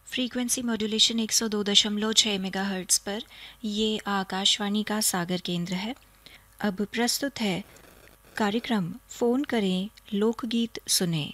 Frequency modulation 102.6 megahertz पर ये आकाशवाणी का सागर केंद्र है। अब प्रस्तुत है कार्यक्रम फ़ोन करें लोकगीत सुने।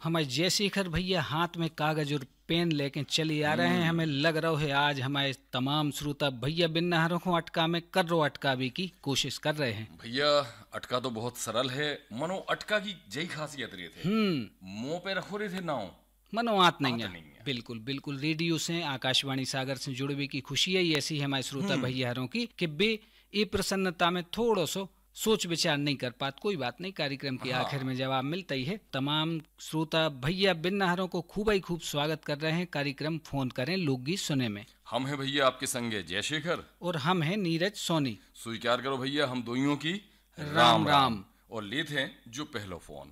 हमारे जयशेखर भैया हाथ में कागज और पेन लेके चले आ रहे हैं। हमें लग रहा है आज हमारे तमाम श्रोता भैया बिन नहरों को अटका में कर्रो अटकावी की कोशिश कर रहे हैं। भैया अटका तो बहुत सरल है, मनो अटका की जय खासियत रही थे। मुंह पे रखो रहे थे नाव, मनो आत नहीं है। बिल्कुल बिल्कुल रेडियो से आकाशवाणी सागर से जुड़ने की खुशी है। ऐसी है हमारे श्रोता भैयारों की कि बे ये प्रसन्नता में थोड़ा सो सोच विचार नहीं कर पाते। कोई बात नहीं, कार्यक्रम के आखिर में जवाब मिलता ही है। तमाम श्रोता भैया बिन नहरों को खूब स्वागत कर रहे हैं कार्यक्रम फोन करें लोकगीत सुने में। हम हैं भैया आपके संगे जयशेखर और हम हैं नीरज सोनी। स्वीकार करो भैया हम दोइयों की राम राम। और लेते हैं जो पहला फोन।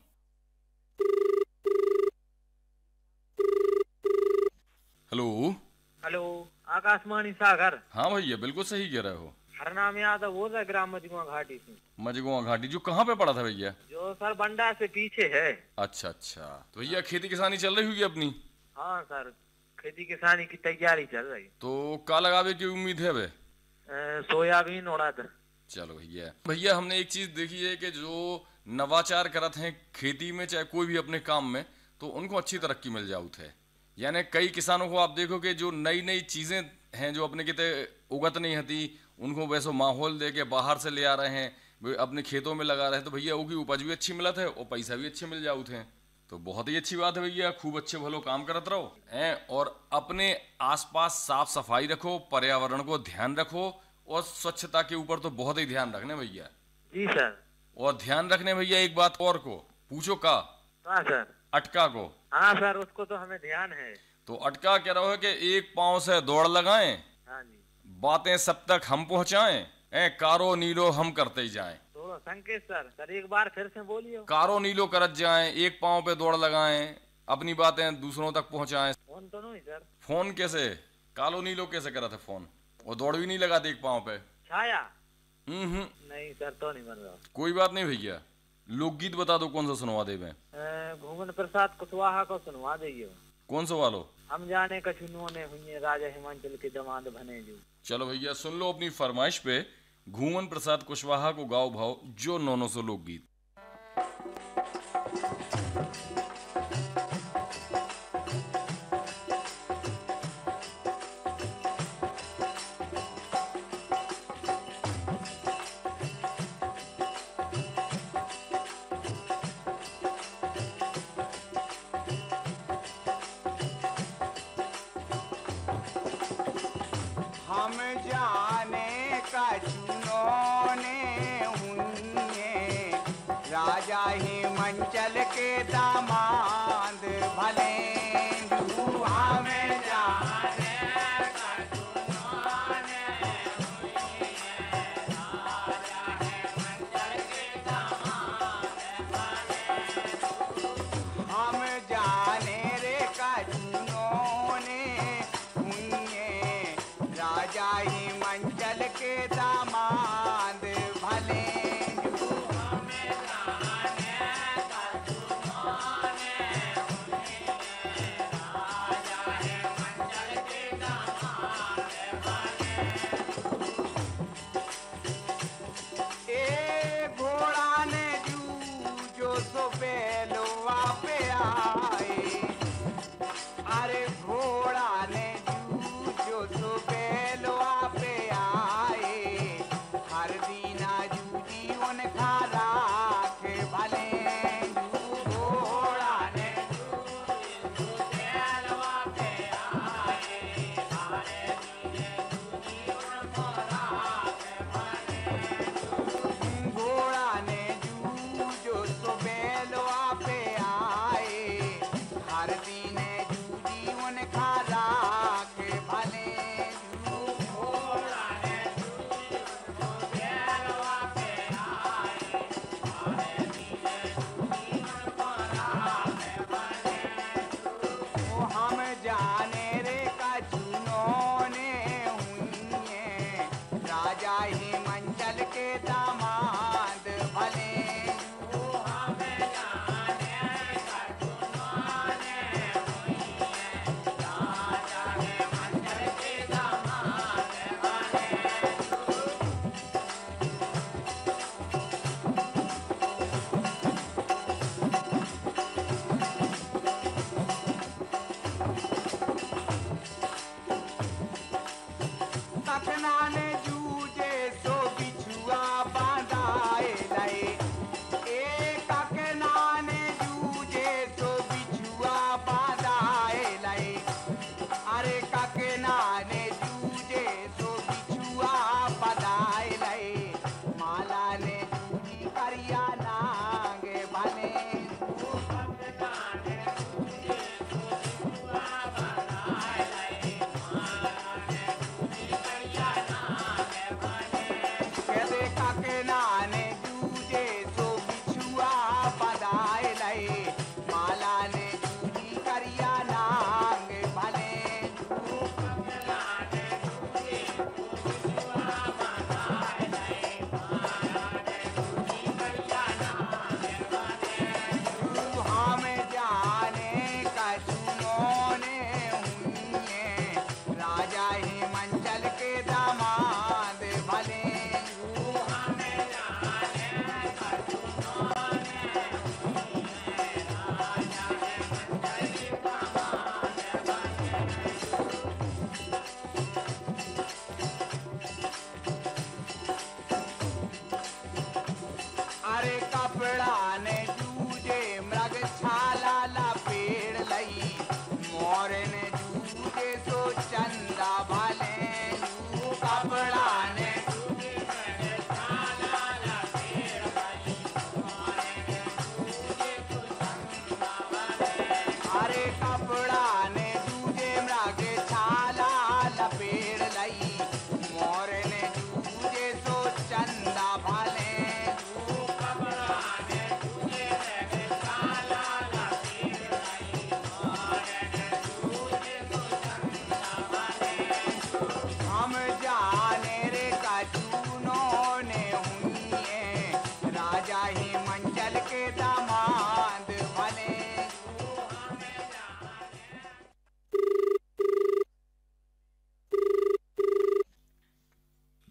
हेलो हेलो, आकाशवाणी सागर। हाँ भैया बिल्कुल सही कह रहे हो। हर नाम याद है वो था, ग्राम मजगुआ घाटी से। मजगुआ घाटी जो कहाँ पे पड़ा था भैया? जो सर बंडा से पीछे है। अच्छा, तो भैया खेती किसानी चल रही होगी अपनी? हाँ सर, खेती किसानी की तैयारी चल रही। तो का लगावे की उम्मीद है? सोयाबीन उड़द। चलो भैया हमने एक चीज देखी है कि जो नवाचार करत हैं खेती में, चाहे कोई भी अपने काम में, तो उनको अच्छी तरक्की मिल जाऊत है। यानी कई किसानों को आप देखो कि जो नई चीजें हैं जो अपने किते उगत नहीं हती, उनको वैसे माहौल दे के बाहर से ले आ रहे हैं, वे अपने खेतों में लगा रहे हैं, तो भैया उनकी उपज भी अच्छी मिलत है और पैसा भी अच्छे मिल जाते हैं। तो बहुत ही अच्छी बात है भैया, खूब अच्छे भलो काम करत रहो हैं। और अपने आसपास साफ सफाई रखो, पर्यावरण को ध्यान रखो और स्वच्छता के ऊपर तो बहुत ही ध्यान रखने भैया। जी सर। और ध्यान रखने भैया एक बात और को पूछो का? हाँ सर। अटका को? हाँ सर, उसको तो हमें ध्यान है। तो अटका कह रहा है कि एक पाँव से दौड़ लगाएं। हाँ जी। बातें सब तक हम पहुँचाएं, कारो नीलो हम करते ही जाएं। तो संकेत सर एक बार फिर से बोलिए। कारो नीलो करत जाएं, एक पाँव पे दौड़ लगाएं, अपनी बातें दूसरों तक पहुँचाएं। फोन तो नहीं सर? फोन कैसे कालो नीलो कैसे करा था फोन? और दौड़ भी नहीं लगाते एक पाँव पे। छाया? नहीं सर, तो नहीं बन रहा। कोई बात नहीं भैया, लोकगीत बता दो कौन सा सुनवा दे। घूमन प्रसाद कुशवाहा को सुनवा देगी। कौन सा वालो? हम जाने कछुनुओं ने हुई राजा हिमाचल के दमाद बने जो। चलो भैया सुन लो अपनी फरमाइश पे घूमन प्रसाद कुशवाहा को गाओ भाव जो 900 लोकगीत। हम जाने कछुनों ने हुए राजा हिमाचल के दामाद भले जो। हमें जाने कछुनों ने हुए राजा हिमाचल के दामाद भले। हम जाने रे कछुनों ने राजा हिमाचल के दामाद भले जो। हमें जाने कछुनों ने हुए राजा हिमाचल के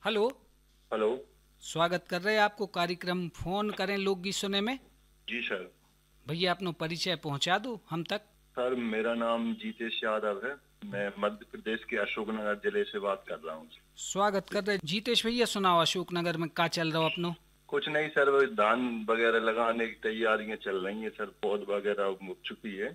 हेलो। हेलो। स्वागत कर रहे हैं आपको कार्यक्रम फोन करें लोकगीत सुने में। जी सर। भैया अपनो परिचय पहुंचा दो हम तक। सर मेरा नाम जीतेश यादव है, मैं मध्य प्रदेश के अशोकनगर जिले से बात कर रहा हूँ। स्वागत कर रहे जीतेश भैया, सुनाओ अशोकनगर में क्या चल रहा हो अपनो? कुछ नहीं सर, वो धान वगैरह लगाने की तैयारियां चल रही हैं सर, पौध वगैरह उग चुकी है।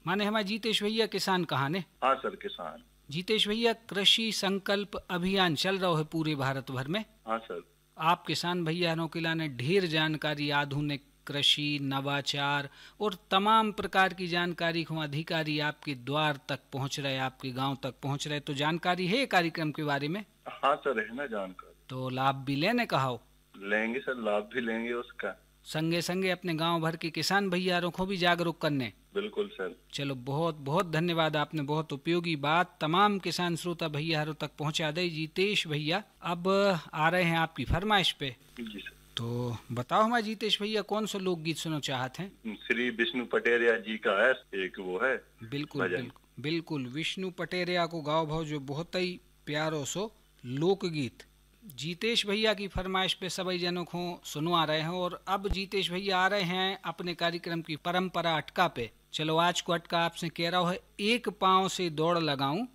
माने हमारे जीतेश भैया किसान कहाने? हाँ सर किसान। जीतेश भैया कृषि संकल्प अभियान चल रहा है पूरे भारत भर में। हाँ सर। आप किसान भैया के लाने ढेर जानकारी, आधुनिक कृषि, नवाचार और तमाम प्रकार की जानकारी को अधिकारी आपके द्वार तक पहुंच रहे, आपके गांव तक पहुंच रहे। तो जानकारी है कार्यक्रम के बारे में? हाँ सर है ना जानकारी। तो लाभ भी लेने कहा हो? लेंगे सर, लाभ भी लेंगे उसका। संगे संगे अपने गांव भर के किसान भैयारों को भी जागरूक करने। बिल्कुल सर। चलो बहुत बहुत धन्यवाद, आपने बहुत उपयोगी बात तमाम किसान श्रोता भैयारों तक पहुंचा दे जीतेश भैया। अब आ रहे हैं आपकी फरमाइश पे। जी सर। तो बताओ हमारे जीतेश भैया कौन सा लोकगीत सुनना चाहते हैं? श्री विष्णु पटेरिया जी का है एक, वो है बिल्कुल बिल्कुल विष्णु पटेरिया को गाओ भाव, जो बहुत ही प्यारो सो लोकगीत जीतेश भैया की फरमाइश पे सभी जनों को सुनवा रहे हैं। और अब जीतेश भैया आ रहे हैं अपने कार्यक्रम की परंपरा अटका पे। चलो आज को अटका आपसे कह रहा है, एक पांव से दौड़ लगाऊं,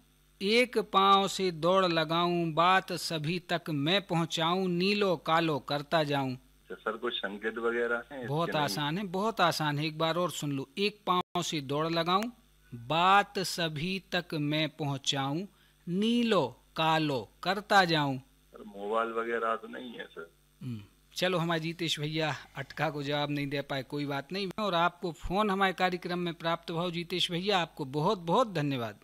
एक पांव से दौड़ लगाऊं, बात सभी तक मैं पहुंचाऊं, नीलो कालो करता जाऊं। सर कुछ संकेत वगैरह है? बहुत आसान है, बहुत आसान है, एक बार और सुन लो। एक पांव से दौड़ लगाऊं, बात सभी तक मैं पहुंचाऊं, नीलो कालो करता जाऊं। मोबाइल वगैरह तो नहीं है सर? चलो हमारे जीतेश भैया अटका को जवाब नहीं दे पाए, कोई बात नहीं। और आपको फोन हमारे कार्यक्रम में प्राप्त हुआ जीतेश भैया, आपको बहुत बहुत धन्यवाद।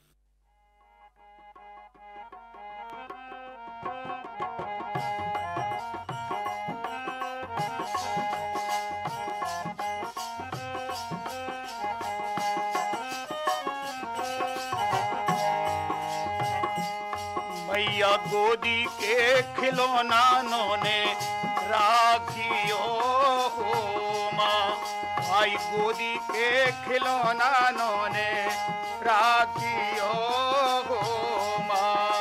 मैया गोदी के खिलौना ने राखियो हो माँ, भाई गोदी के खिलौना ने राखियो हो माँ।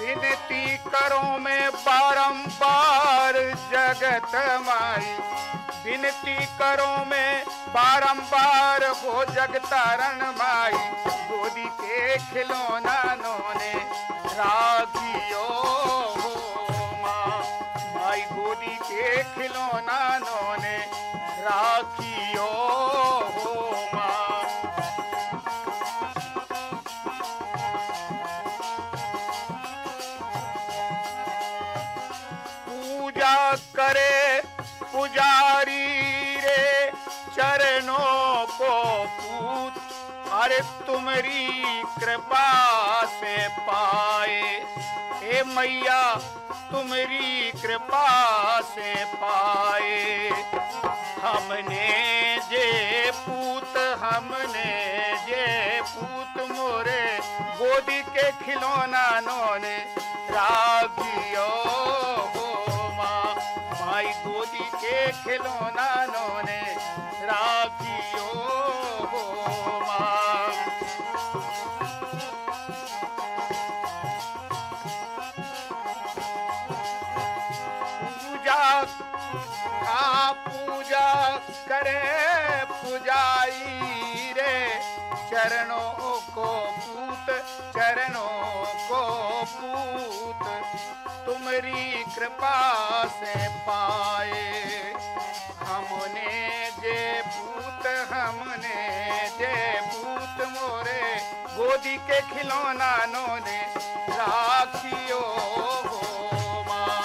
विनती करो मैं बारंबार जगत माई, विनती करो मैं बारंबार हो जगतारण माई। गोदी के खिलौना ने राखियो हो माँ, माई गोदी के खिलौना ने राखियो हो माँ। पूजा करे पुजारी रे चरणों को पूत, अरे तुम्हारी कृपा से पाए, हे मैया तुम्हारी कृपा से पाए। हमने जे पूत, हमने जे पूत मोरे गोदी के खिलौना ने राखियो हो माँ, माई गोदी के खिलौना ने राखियो हो माँ। पूजा करे पुजारी रे चरणों को पूत, चरणों को पूत तुम्हारी कृपा से पाए। हमने जे पूत, हमने जे पूत मोरे गोदी के खिलौना ने राखियो हो माँ।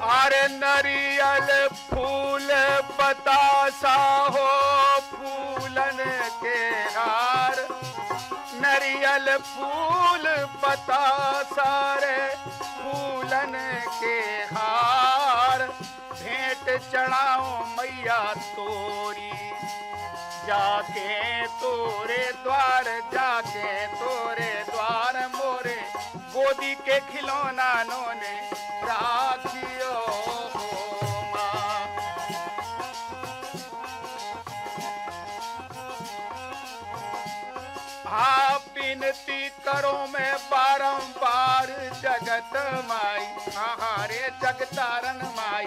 अरे नरियल फूल बतासा हो फूलन के हार, नरियल फूल बतासा रे फूलन के हार। भेंट चढ़ाओ मैया तोरी, जाके तोरे द्वार, जाके तोरे द्वार मोरे गोदी के खिलौना ने राखियो हो माँ। आरती करो मैं बारंबार जगत माई, हाँ रे जगतारण माई,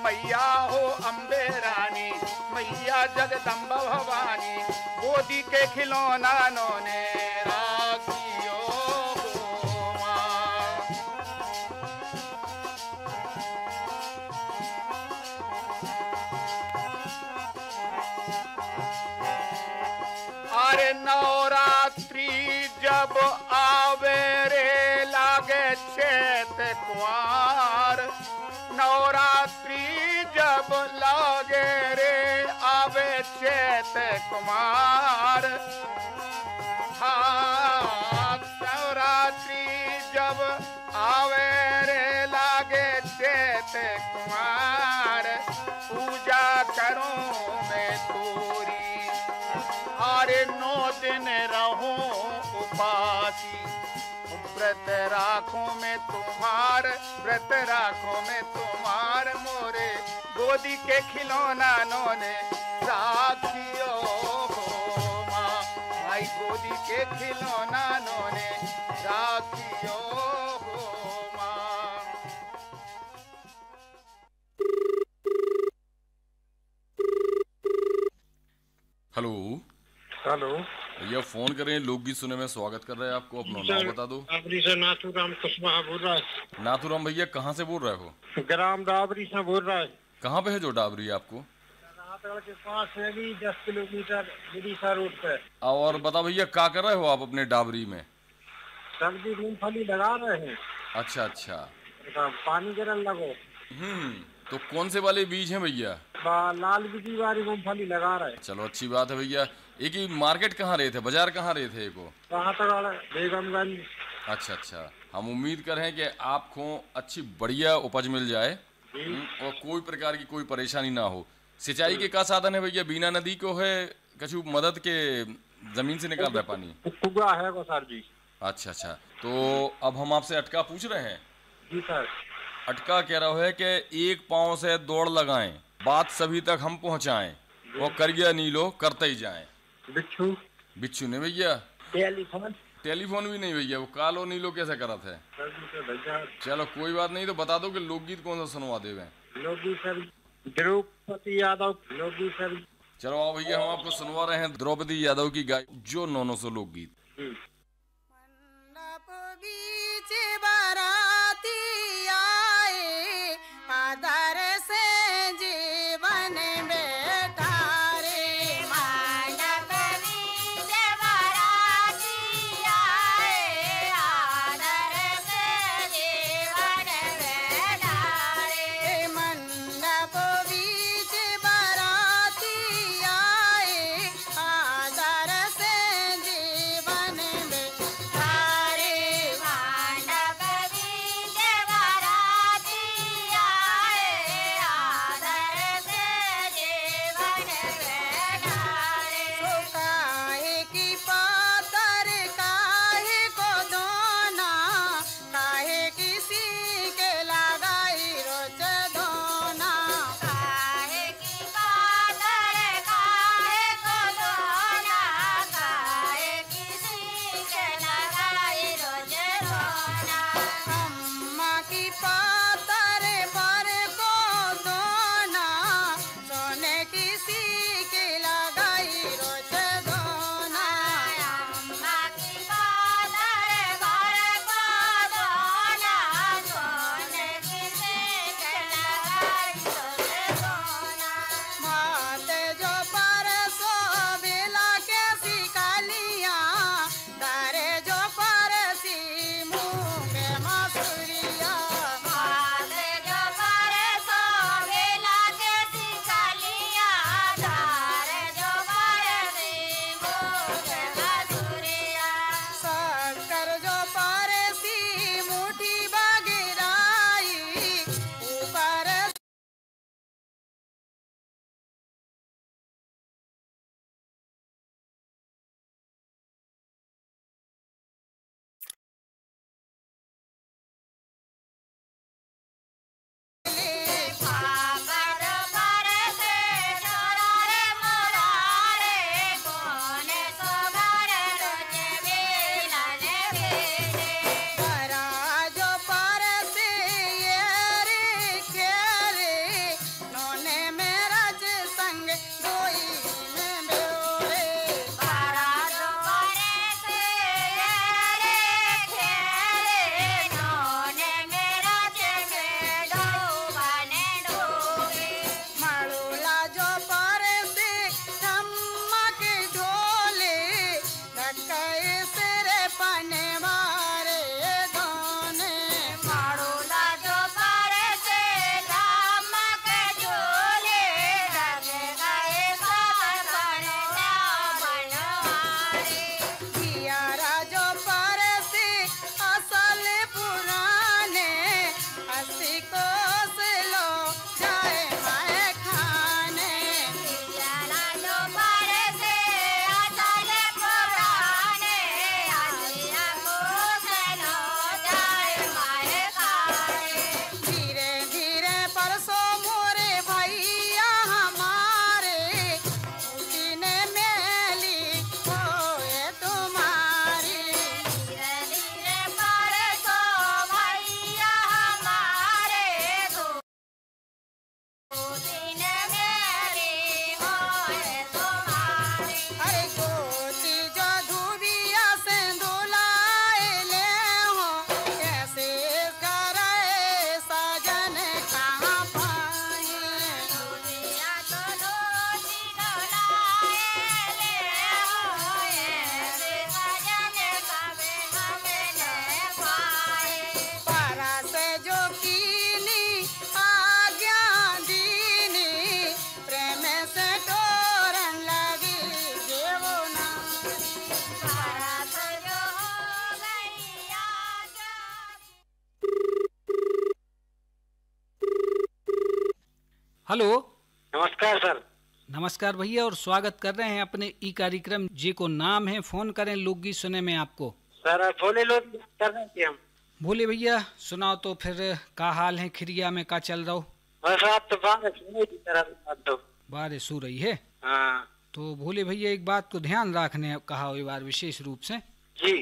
मैया हो अम्बे रानी, मैया जगदम्बा भवानी, गोदी के खिलौना ने राखियो हो माँ। अरे नवरात्रि जब आवे रे लागे चैत कुआर, नवरात्रि जब लागे रे आवे चैत कुमार, हाँ नवरात्रि जब आवे रे लागे चैत कुमार, पूजा करूं मैं तोरी, अरे 9 दिन रहूं उपासी, व्रत राखूं मैं तुम्हार, व्रत राखूं मैं तुम्हार, मोरे गोदी के खिलौना ने राखियो हो माँ, भाई गोदी के खिलौना ने राखियो हो माँ। हेलो हेलो भैया, फोन करें लोकगीत सुने में स्वागत कर रहे हैं आपको। अपना नाम बता दो। डाबरी से नाथूराम कुशवाहा बोल रहा है। नाथूराम भैया कहाँ से बोल रहे हो? ग्राम डाबरी से बोल रहा है। कहाँ पे है जो डाबरी आपको? रातगढ़ के पास है भी 10 किलोमीटर विदिशा रोड पे। और बता भैया क्या कर रहे हो आप अपने डाबरी में? सब्जी मूंगफली लगा रहे हैं। अच्छा अच्छा, पानी गिरन लगो। तो कौन से वाले बीज हैं भैया? लाल बिजी वाली मूंगफली लगा रहे। चलो अच्छी बात है भैया। एक ही मार्केट कहाँ रहे थे, बाजार कहाँ रहे थे को? रातगढ़ बेगमगंज। अच्छा अच्छा, हम उम्मीद कर रहे हैं कि आपको अच्छी बढ़िया उपज मिल जाए और कोई प्रकार की कोई परेशानी ना हो। सिंचाई के क्या साधन है भैया? बिना नदी को है कछु मदद के जमीन से निकाल रहा पानी? कुआ है को सर जी। अच्छा अच्छा, तो अब हम आपसे अटका पूछ रहे हैं। जी सर। अटका कह रहा है कि एक पाँव से दौड़ लगाएं, बात सभी तक हम पहुंचाएं, वो करिया नीलो करते ही जाएं। बिच्छू? बिच्छू नहीं भैया। टेलीफोन? टेलीफोन भी नहीं भैया, वो कालो नीलो कैसे करत है? चलो कोई बात नहीं, तो बता दो कि लोकगीत कौन सा सुनवा देवे? लोकगीत सर द्रौपदी यादव। लोकगीत सर। चलो आओ भैया, हम आपको सुनवा रहे हैं द्रौपदी यादव की गाय जो 900 लोकगीत। बीच बाराती आए, आदर से जीवन बेटा रे, मंडप बीच बाराती आए, आदर से जीवन बेटा रे, मंडप बीच बाराती आए, आदर से जीवन हेलो। नमस्कार सर। नमस्कार भैया, और स्वागत कर रहे हैं अपने ई कार्यक्रम जी को नाम है फोन करें लोकगीत सुने में आपको। सर भोले लोग कर रहे थे हम। भोले भैया सुनाओ तो फिर का हाल है, खिरिया में का चल रहा हो? बस आप तो बारिश हो रही है। हाँ। तो भोले भैया एक बात को ध्यान रखने कहा हो बार विशेष रूप से जी।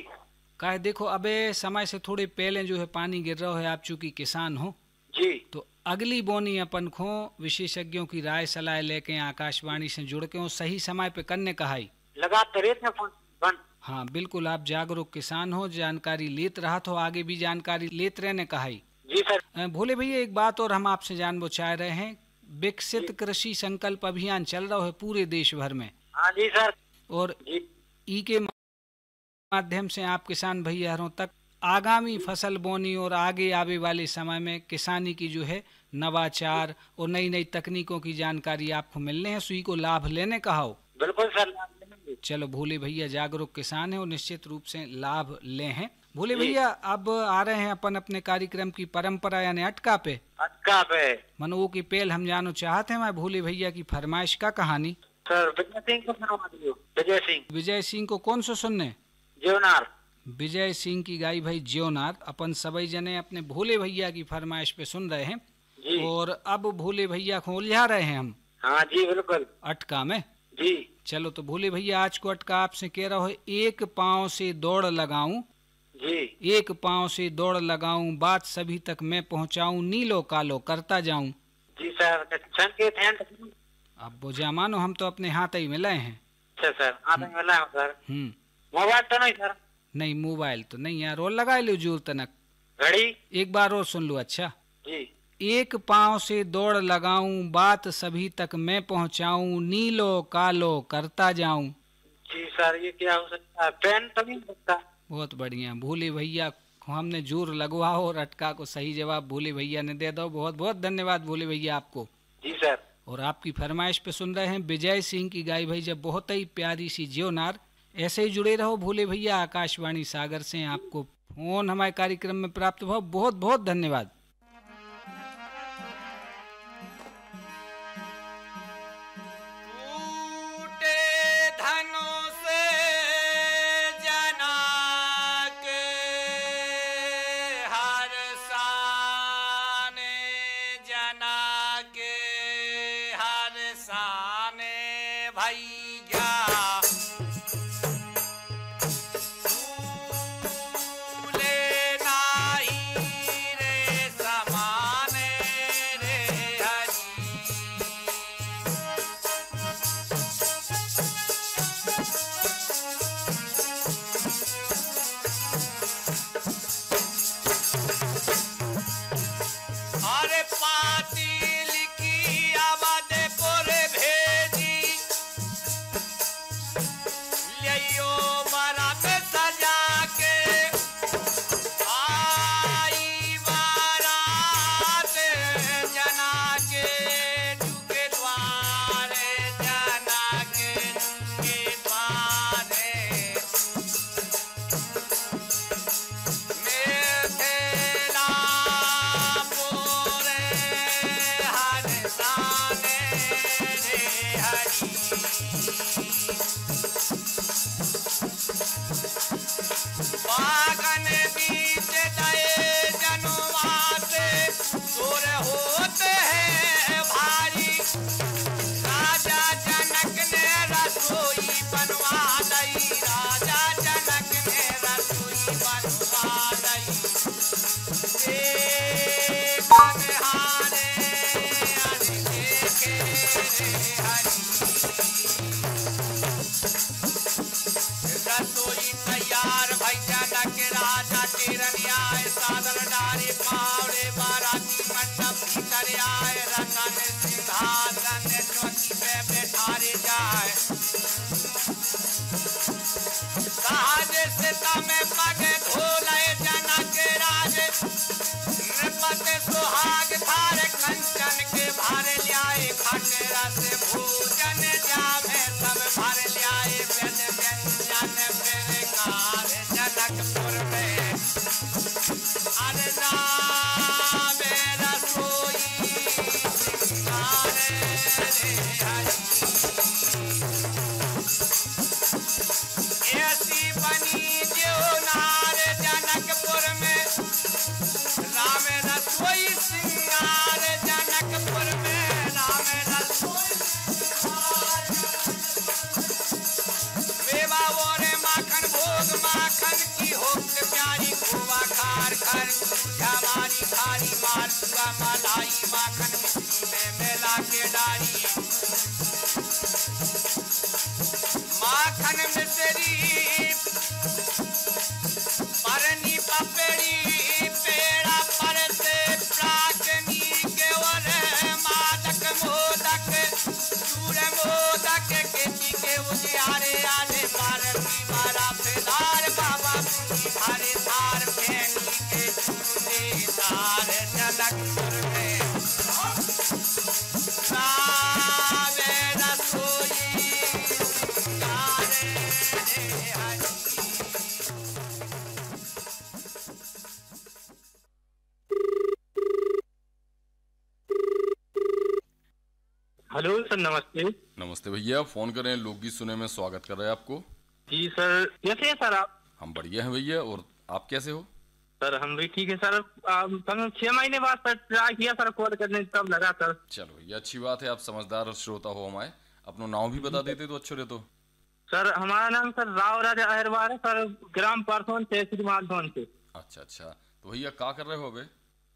का है, देखो अबे समय से थोड़े पहले जो है पानी गिर रहा है, आप चूंकि किसान हो जी, तो अगली बोनी अपन को विशेषज्ञों की राय सलाह लेके आकाशवाणी से जुड़ के सही समय पे करने कहाई। लगाते रहते हैं फोन बंद। हाँ बिल्कुल, आप जागरूक किसान हो, जानकारी लेत रहा तो आगे भी जानकारी लेते रहने कहाई। जी सर। भोले भैया एक बात और हम आपसे जानना चाह रहे हैं, विकसित कृषि संकल्प अभियान चल रहा है पूरे देश भर में। हाँ जी सर। और ई के माध्यम से आप किसान भैयारों तक आगामी फसल बोनी और आगे आने वाले समय में किसानी की जो है नवाचार और नई नई तकनीकों की जानकारी आपको मिलने हैं, सुई को लाभ लेने का हो। बिल्कुल सर। चलो भोले भैया जागरूक किसान है और निश्चित रूप से लाभ ले हैं। भोले भैया अब आ रहे हैं अपन अपने कार्यक्रम की परंपरा यानी अटका पे। अटका पे मनो की पहल हम जानो चाहते हैं मैं भोले भैया की फरमाइश का कहानी। सर विजय सिंह को सुनवा दीजिए। विजय सिंह। विजय सिंह को कौन सा सुनने? जीवनार। विजय सिंह की गाई भाई जीवनार अपन सभी जने अपने भोले भैया की फरमाइश पे सुन रहे हैं जी। और अब भोले भैया को उलझा रहे हैं हम। हाँ जी बिल्कुल। अटका में जी। चलो तो भोले भैया आज को अटका आपसे कह रहा हो, एक पाँव से दौड़ लगाऊं जी, एक पाँव से दौड़ लगाऊं, बात सभी तक मैं पहुंचाऊं, नीलो कालो करता जाऊं। जी सर। संकेत है अब बुझा मानो हम तो अपने हाथ ही मिलाए हैं। अच्छा सर, हाथ में मिला है सर। मोबाइल तो नहीं सर? नहीं मोबाइल तो नहीं यार, और लगा लो जोर तनक। घड़ी एक बार और सुन लो। अच्छा जी। एक पाँव से दौड़ लगाऊं, बात सभी तक मैं पहुंचाऊं, नीलो कालो करता जाऊं। जी सर, ये क्या हो सकता है? पेन तो नहीं सकता? बहुत बढ़िया भोले भैया को हमने जोर लगवाओ और अटका को सही जवाब भोले भैया ने दे दो। बहुत बहुत धन्यवाद भोले भैया आपको। जी सर। और आपकी फरमाइश पे सुन रहे हैं विजय सिंह की गाय भाई जब बहुत ही प्यारी सी जीवनार। ऐसे ही जुड़े रहो भोले भैया आकाशवाणी सागर से। आपको फोन हमारे कार्यक्रम में प्राप्त हुआ, बहुत बहुत धन्यवाद। अरे ना मेरा सोई सोई सिंगार जनकपुर में राम रसोई मेवा और माखन भोग माखन की होत प्यारी खोवा खार कर हमारी खारी मालपुआ मलाई माखन मिट्टी में मिला के डाली माखन मिश्री परनी पपेड़ी पेड़ा पर से प्राकनी केवल मादक मोदक चूर मोदक केती के उजियारे आले पारती मारा फेदार बाबा हरे धार फेंकी के चूरे तार जनकपुर में रावे रसोई सिंगारे हरी। हेलो सर, नमस्ते। नमस्ते भैया, फोन करें लोकगीत सुने में स्वागत कर रहे हैं आपको। जी सर, कैसे हैं सर आप? हम बढ़िया हैं भैया, और आप कैसे हो? सर हम भी ठीक है सर। हम 6 महीने बाद सर ट्राई किया सर कॉल करने, तब लगा सर। चलो भैया, अच्छी बात है, आप समझदार श्रोता हो हमारे। अपना नाम भी बता देते तो अच्छे रहते। सर हमारा नाम सर राव राजा अहिरवार है सर, ग्राम पारसोन तहसील माधोन से। अच्छा अच्छा, तो भैया क्या कर रहे हो अबे?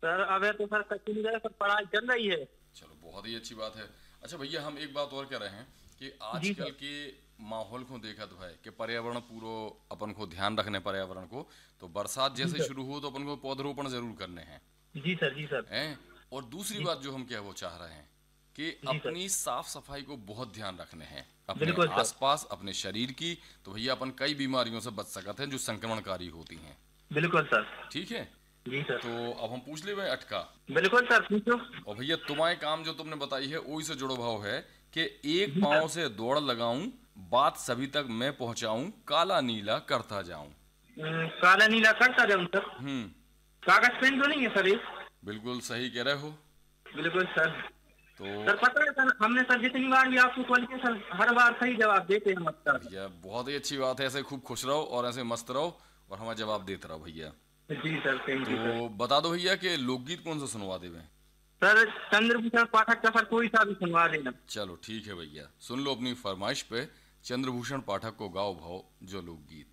सर अबे तो सर कच्ची नहीं सर, पढ़ाई चल रही है। चलो बहुत ही अच्छी बात है। अच्छा भैया, हम एक बात और कह रहे हैं कि आजकल के माहौल को देखा तो है कि पर्यावरण पूरा अपन को ध्यान रखने पर्यावरण को, तो बरसात जैसे शुरू हो तो अपन को पौधरोपण जरूर करने हैं। जी सर, जी सर। हैं? और दूसरी बात जो हम क्या वो चाह रहे हैं कि अपनी साफ सफाई को बहुत ध्यान रखने हैं अपने आसपास, अपने शरीर की। तो भैया अपन कई बीमारियों से बच सकते हैं जो संक्रमणकारी होती हैं। बिल्कुल सर। ठीक है जी सर। तो अब हम पूछ ले भाई अटका। बिल्कुल सर, पूछो। और भैया तुम्हारे काम जो तुमने बताई है वही से जुड़ो भाव है कि एक पांव से दौड़ लगाऊं, बात सभी तक मैं पहुंचाऊं, काला नीला करता जाऊं। काला नीला करता जाऊं सर। कागज पेन तो नहीं है सर ये? बिल्कुल सही कह रहे हो। बिल्कुल सर। तो सर पता है सर, हमने सर जितनी बार भी आपको कॉल किया सर, हर बार सही जवाब देते हैं सर। भैया बहुत ही अच्छी बात है, ऐसे खूब खुश रहो और ऐसे मस्त रहो और हमारा जवाब देते रहो भैया। जी सर, थैंक यू। तो बता दो भैया कि लोकगीत कौन सा सुनवा देवे? सर चंद्रभूषण पाठक का सर कोई सा भी सुनवा देना। चलो ठीक है भैया, सुन लो अपनी फरमाइश पे चंद्रभूषण पाठक को गाओ भाव जो लोकगीत।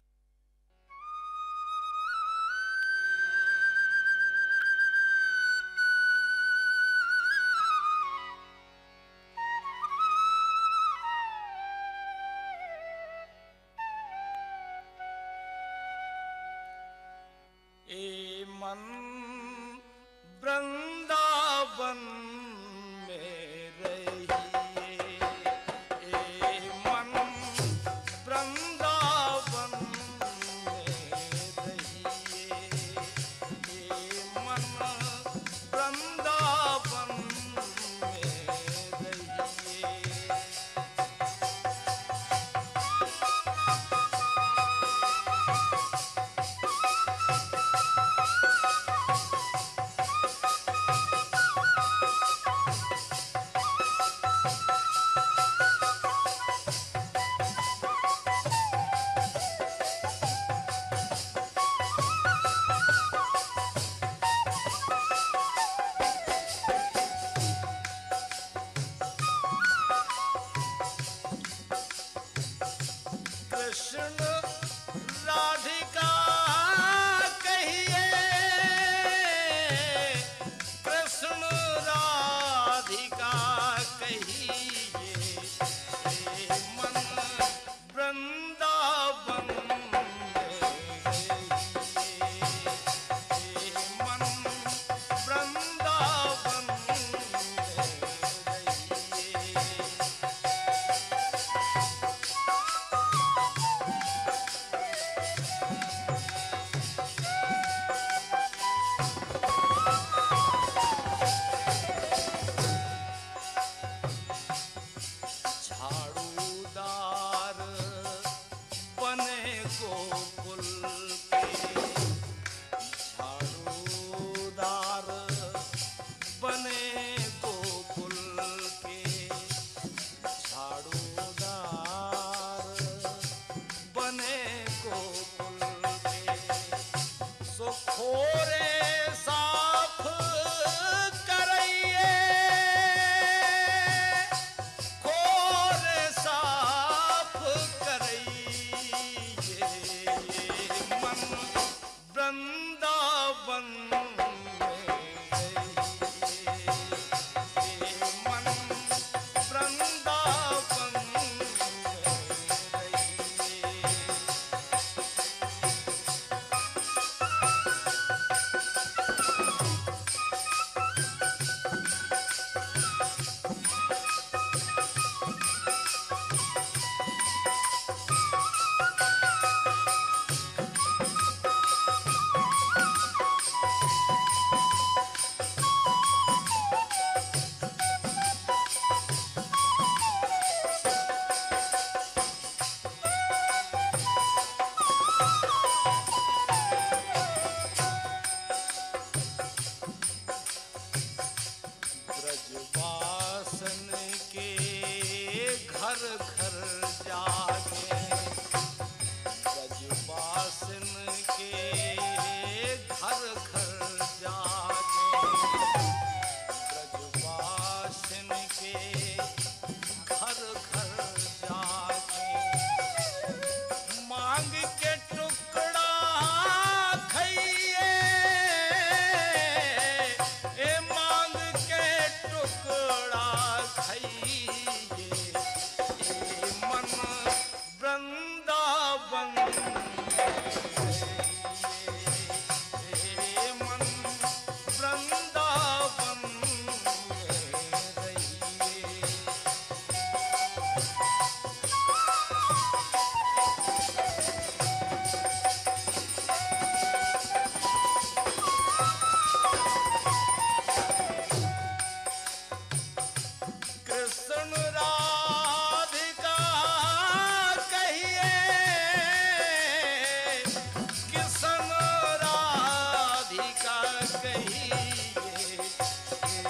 ए मन वृंदावन में रहिए, ए मन वृंदावन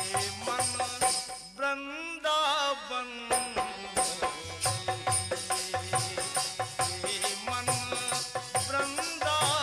मन वृंदावन मन वृंदावन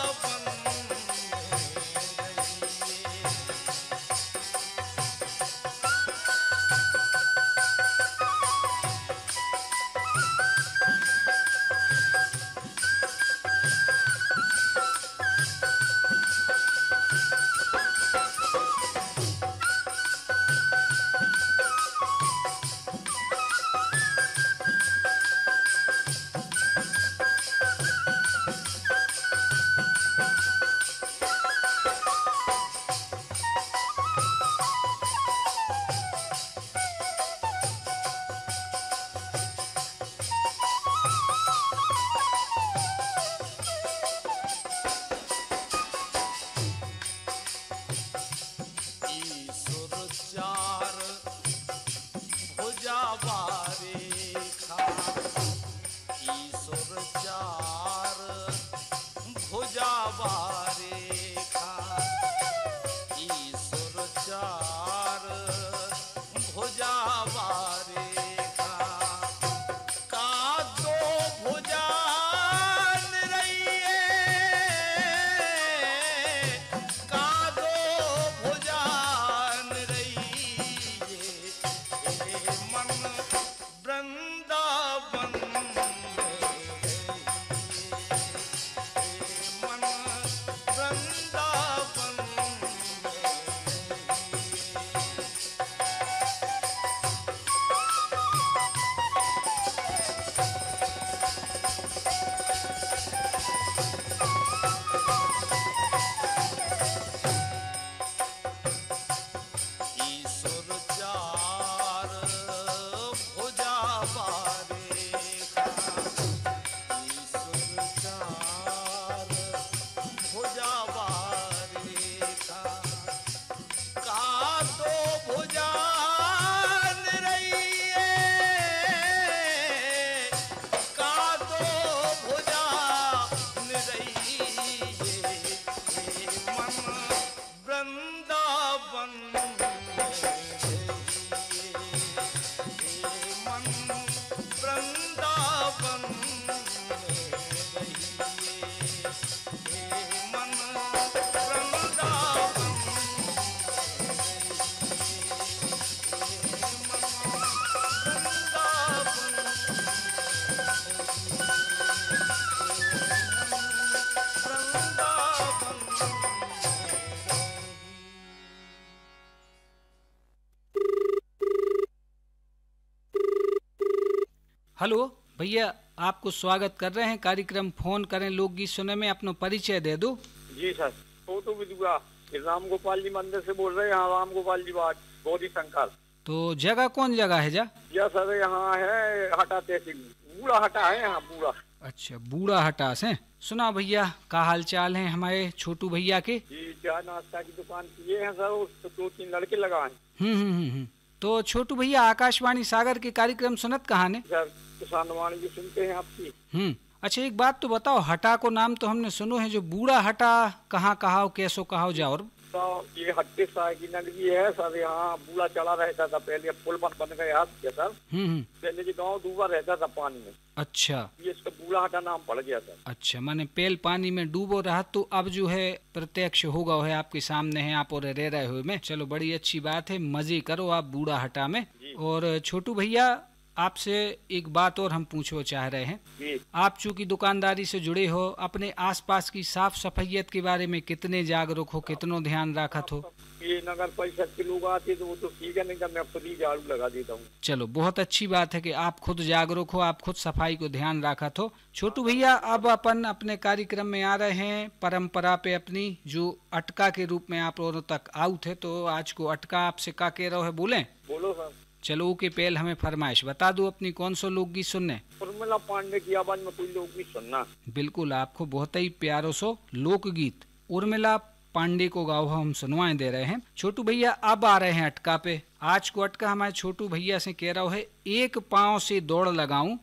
हेलो भैया, आपको स्वागत कर रहे हैं कार्यक्रम फोन करें लोकगीत सुने में। अपना परिचय दे दो। जी सर, तो विदुआ राम गोपाल जी मंदिर से बोल रहे हैं। यहाँ राम गोपाल जी बात गौरी शंकर। तो जगह कौन जगह है जा? या सर यहाँ है हटा तहसील, बूढ़ा हटा है यहाँ बूढ़ा। अच्छा, बूढ़ा हटा से। सुना भैया, का हाल चाल है हमारे छोटू भैया के? जी, चाय नाश्ता की दुकान किए हैं सर, तो 2-3 लड़के लगाए। तो छोटू भैया, आकाशवाणी सागर के कार्यक्रम सुनत कहाँ ने? सर किसान वाणी भी सुनते हैं आपकी। अच्छा, एक बात तो बताओ, हटा को नाम तो हमने सुनो है, जो बूढ़ा हटा कहाँ कहा कैसो कहा जा? और तो ये हट्टे साय की नगरी है सर। यहाँ बूढ़ा चला रहता था पहले, अब पुल बन गया सर। पहले जो गाँव डूबा रहता था पानी में। अच्छा, ये इसका बूढ़ा हटा नाम पड़ गया सर। अच्छा, माने पहले पानी में डूबो रहा, तो अब जो है प्रत्यक्ष होगा है आपके सामने है, आप और रह रहे हो में। चलो, बड़ी अच्छी बात है, मजे करो आप बूढ़ा हटा में। और छोटू भैया, आपसे एक बात और हम पूछना चाह रहे हैं। आप चूंकि दुकानदारी से जुड़े हो, अपने आसपास की साफ सफाइयत के बारे में कितने जागरूक हो, कितनो ध्यान रखत हो? ये नगर परिषद के लोग आते तो वो तो ठीक है, नहीं तो मैं खुद ही झाड़ू लगा देता हूँ। चलो, बहुत अच्छी बात है कि आप खुद जागरूक हो, आप खुद सफाई को ध्यान रखत हो। छोटू भैया, अब अपन अपने कार्यक्रम में आ रहे हैं परंपरा पे अपनी, जो अटका के रूप में आप लोगों तक आउट है। तो आज को अटका आपसे का कह रहे हो, बोले? बोलो सर। चलो, के पहले हमें फरमाइश बता दो अपनी, कौन सा लोकगीत सुनने? उर्मिला पांडे की आवाज में कोई लोकगीत सुनना। बिल्कुल, आपको बहुत ही प्यारो सो लोकगीत उर्मिला पांडे को गाओ हम सुनवाए दे रहे हैं। छोटू भैया, अब आ रहे हैं अटका पे। आज को अटका हमारे छोटू भैया से कह रहा है, एक पाँव से दौड़ लगाऊं,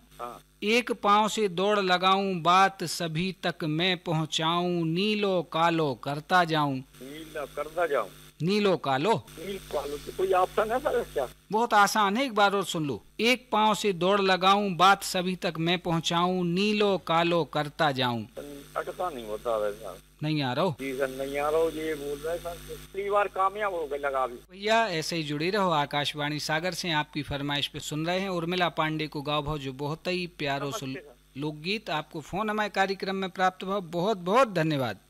एक पाँव से दौड़ लगाऊं, बात सभी तक मैं पहुंचाऊं, नीलो कालो करता जाऊं। नीला करता जाऊं, नीलो कालो। नील कालो तो कोई ऑप्शन है सर क्या? बहुत आसान है, एक बार और सुन लो। एक पाँव से दौड़ लगाऊं, बात सभी तक मैं पहुंचाऊं, नीलो कालो करता जाऊं। अटका नहीं होता वैसा। नहीं आ रहा हो? जी सर नहीं आ रहा हो, ये बोल रहे सर पिछली बार कामयाब हो गए लगा भी। भैया ऐसे ही जुड़े रहो आकाशवाणी सागर से, आपकी फरमाइश पे सुन रहे हैं उर्मिला पांडे को गाओ भाव जो बहुत ही प्यारो लोकगीत। आपको फोन हमारे कार्यक्रम में प्राप्त हुआ, बहुत बहुत धन्यवाद।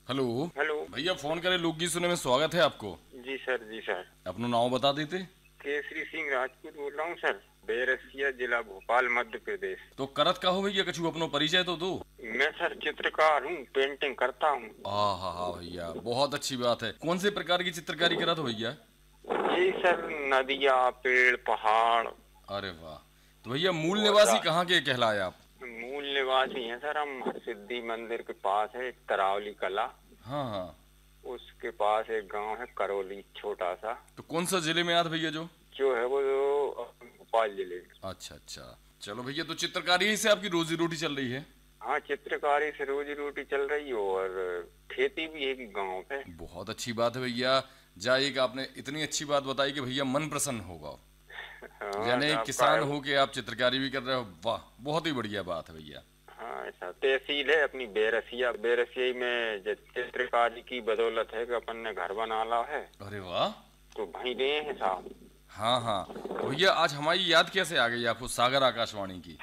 हेलो हेलो भैया, फोन करे लोकगीत सुनने में स्वागत है आपको। जी सर, जी सर। अपना नाम बता देते। केसरी सिंह राजपूत बोल रहा हूँ सर, बैरसिया जिला भोपाल मध्य प्रदेश। तो करत का हो भैया, कछु अपनो परिचय तो दो। मैं सर चित्रकार हूँ, पेंटिंग करता हूँ। हाँ भैया, बहुत अच्छी बात है। कौन से प्रकार की चित्रकारी करत हो भैया? जी सर, नदिया, पेड़, पहाड़। अरे वाह। तो भैया मूल निवासी कहाँ के कहलाए आप? मूल निवासी हैं सर हम, सिद्धि मंदिर के पास है तरावली कला। हाँ, उसके पास एक गांव है करौली, छोटा सा। तो कौन सा जिले में आता भैया? जो है वो भोपाल जिले में। अच्छा, चलो भैया, तो चित्रकारी से आपकी रोजी रोटी चल रही है? हाँ, चित्रकारी से रोजी रोटी चल रही है और खेती भी है गाँव पे। बहुत अच्छी बात है भैया। जाइए, आपने इतनी अच्छी बात बताई कि भैया मन प्रसन्न होगा। यानी एक किसान हो के आप चित्रकारी भी कर रहे हो, वाह बहुत ही बढ़िया बात है भैया। हाँ ऐसा तहसील है अपनी बेरसिया में चित्रकारी की बदौलत है कि अपन ने घर बना ला है। अरे वाह, तो भाई रहे हैं साहब। हाँ हाँ भैया, आज हमारी याद कैसे आ गई आपको सागर आकाशवाणी की?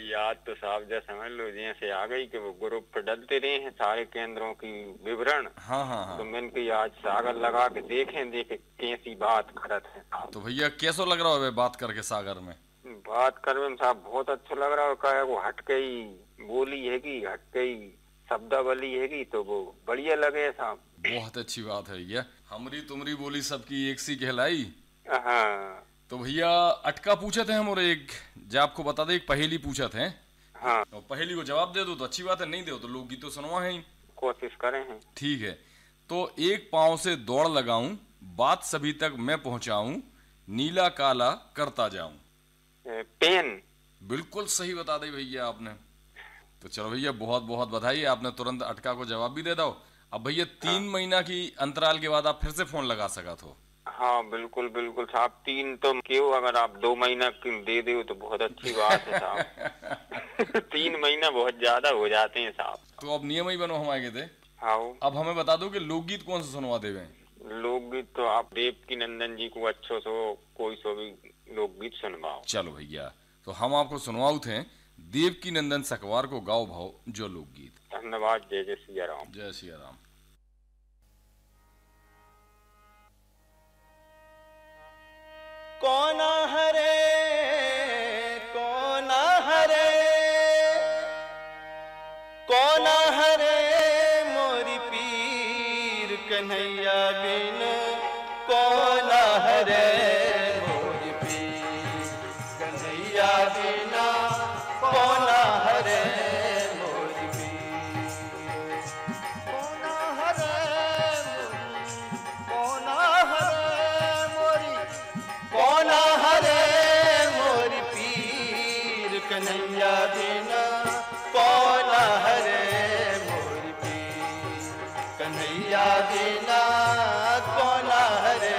याद तो साहब जैसे समझ लो जैसे आ गई कि वो ग्रुप पे डलते रहे हैं सारे केंद्रों की विवरण। हाँ हाँ हाँ। तो मैंने की आज सागर लगा के देखे कैसी बात करत है। तो भैया कैसा लग रहा है बात करके सागर में? बात करने में साहब बहुत अच्छा लग रहा है। क्या वो हट गई बोली है कि हट गई शब्दावली है कि तो वो बढ़िया लगे साहब। बहुत अच्छी बात है भैया, हमरी तुमरी बोली सबकी एक सी कहलाई। हाँ तो भैया अटका पूछे थे हम, और एक जो आपको बता दे एक पहेली पूछा थे। हाँ और पहेली को जवाब दे दो तो अच्छी बात है, नहीं दो तो लोकगीत तो सुनवा है ही। कोशिश करें हैं। ठीक है, तो एक पांव से दौड़ लगाऊं, बात सभी तक मैं पहुंचाऊं, नीला काला करता जाऊं। पेन। बिल्कुल सही बता दी भैया आपने। तो चलो भैया बहुत बहुत बधाई, आपने तुरंत अटका को जवाब भी दे दो। अब भैया 3 महीना की अंतराल के बाद आप फिर से फोन लगा सका तो। हाँ बिल्कुल बिल्कुल साहब, 3 तो क्यों, अगर आप 2 महीना की दे दे तो बहुत अच्छी बात है साहब। 3 महीना बहुत ज्यादा हो जाते हैं साहब। तो अब नियम ही बनो हमारे थे। हाँ अब हमें बता दो कि लोकगीत कौन सा सुनवा देवे? लोकगीत तो आप देवकी नंदन जी को अच्छो सो कोई सो भी लोकगीत सुनवाओ। चलो भैया, तो हम आपको सुनवाऊ थे देवकी नंदन सकवार को गाओ भाव जो लोकगीत। धन्यवाद। जय जय सिया राम। जय सिया राम। कौना हरे कौना हरे कौना हरे मोरी पीर कन्हैया बिन कौना हरे मोरी पीर कन्हैया बिना कौना हरे मोरी पीर कौना हरे कौना हरे मोरी कौना हरे मोरी पीर कन्हैया बिना कौना हरे मोरी पीर कन्हैया बिना कौना हरे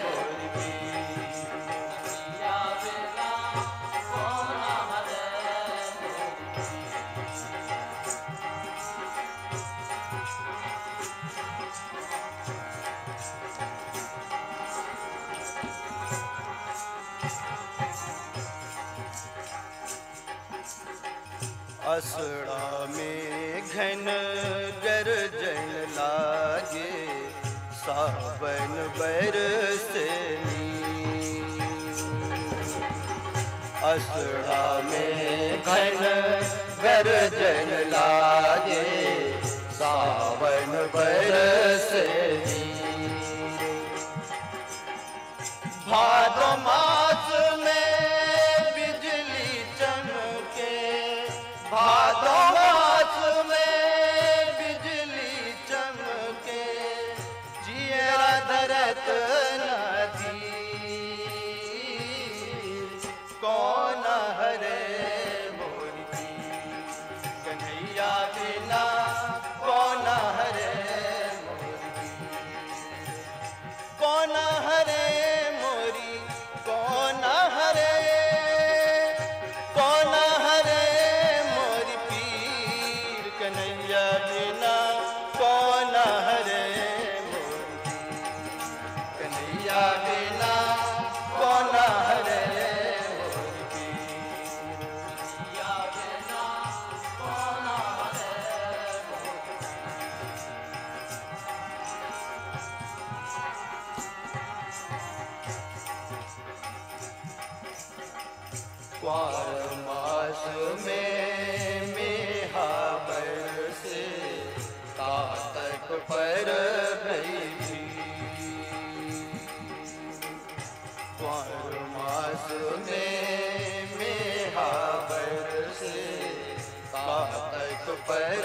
मोरी पीर कन्हैया बिना कौना हरे असड़ा में घन गरजन लागे सावन बरसे असड़ा में घन गरजन लागे सावन बरसे भादो मास में बिजली चमके भादो मास में बिजली चमके जिया धरत नदी कौन हरे मोरी पीर कन्हैया बिना कौन हरे मोरी पीर कौन हरे मोरी कौन हरे कौन हरे मोरी पीर कन्हैया बिना कौन हरे मोरी पीर कन्हैया बिना कौन हरे मोरी पीर कन्हैया बिना कौन हरे क्वार मास में मेहा बरसे कातक पर गई थी क्वार मास में मेहा बरसे कातक पर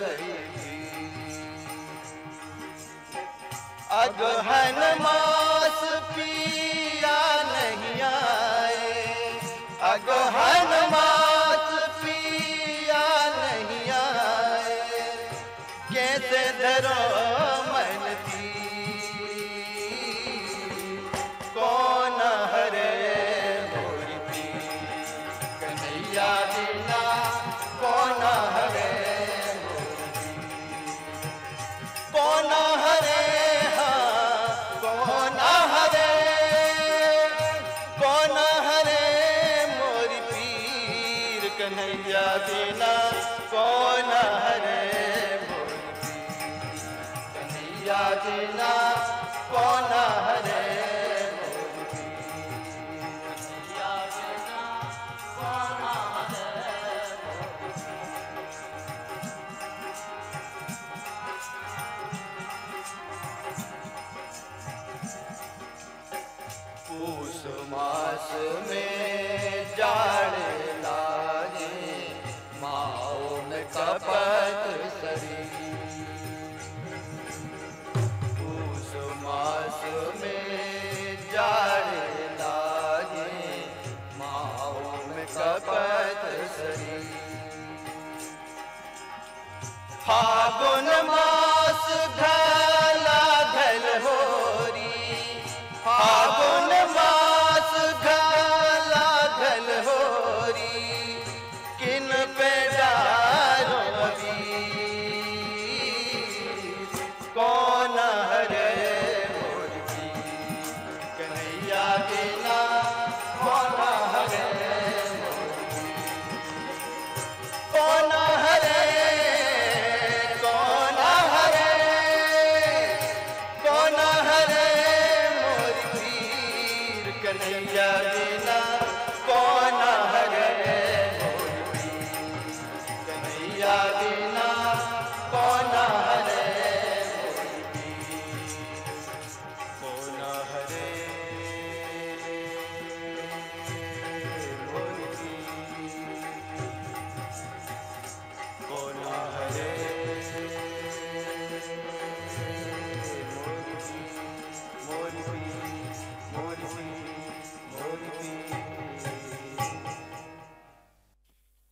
गई थी अगहन मास पिया नहीं आए अगहन मास पिया नहीं आए कैसे धरो मन थी देना कौन हरे कौन हरे हाँ कौन हरे मोरी पीर कन्हैया देना कौन हरे मोरी पीर कन्हैया देना कौन हरे पूस मास में जाड़ लागे माओ में कपत सरी पूस मास में जाड़ लागे माओ में कपत सरी फागुन मास घला घल होरी फागुन मास घला घल होरी किन पे डारो वीर कौन हरे मोरी पीर कन्हैया देना कौन हरे मोरी पीर कौन हरे कन्हैया देना कौन हरे मोरी पीर कन्हैया देना कौन हरे मोरी पीर कौन हरे मोरी पीर कौन हरे मोरी पीर मोरी पीर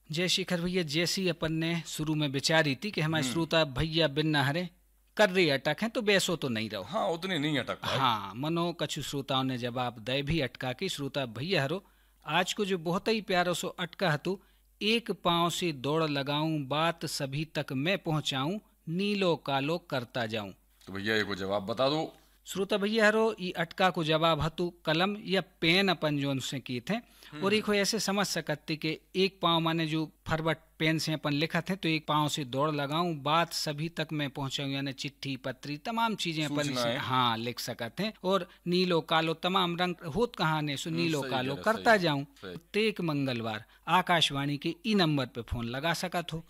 जय शिखर भैया, जैसी अपन ने शुरू में विचारी थी कि हमारे श्रोता भैया बिन नहरे कर रही अटक है तो बेसो तो नहीं रहो। हाँ उतनी नहीं अटक पाए। हाँ मनो कछु श्रोताओं ने जवाब दे भी अटका कि श्रोता भैया हरो आज को जो बहुत ही प्यारो सो अटका हतु एक पांव से दौड़ लगाऊं बात सभी तक मैं पहुंचाऊं नीलो कालो करता जाऊं। तो भैया एक जवाब बता दो। श्रोता भैया हरो ई अटका को जवाब हतु कलम या पेन अपन जो उनसे किए थे और एक ऐसे समझ सकते कि एक पाँव माने जो फरवट पेन से अपन लिखा थे तो एक पाँव से दौड़ लगाऊं बात सभी तक मैं पहुंचाऊं यानी चिट्ठी पत्री तमाम चीजें अपन हाँ लिख सकते हैं और नीलो कालो तमाम रंग होत कहानी सो नीलो कालो करता जाऊं। प्रत्येक मंगलवार आकाशवाणी के ई नंबर पे फोन लगा सकत हो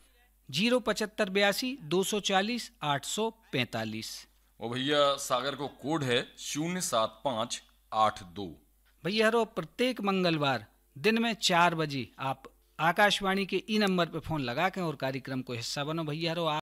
07582 240 845। वो भैया सागर को कोड है 07582। भैया हरो प्रत्येक मंगलवार दिन में 4 बजे आप आकाशवाणी के ई नंबर पे फोन लगा के और कार्यक्रम को हिस्सा बनो। भैया हरो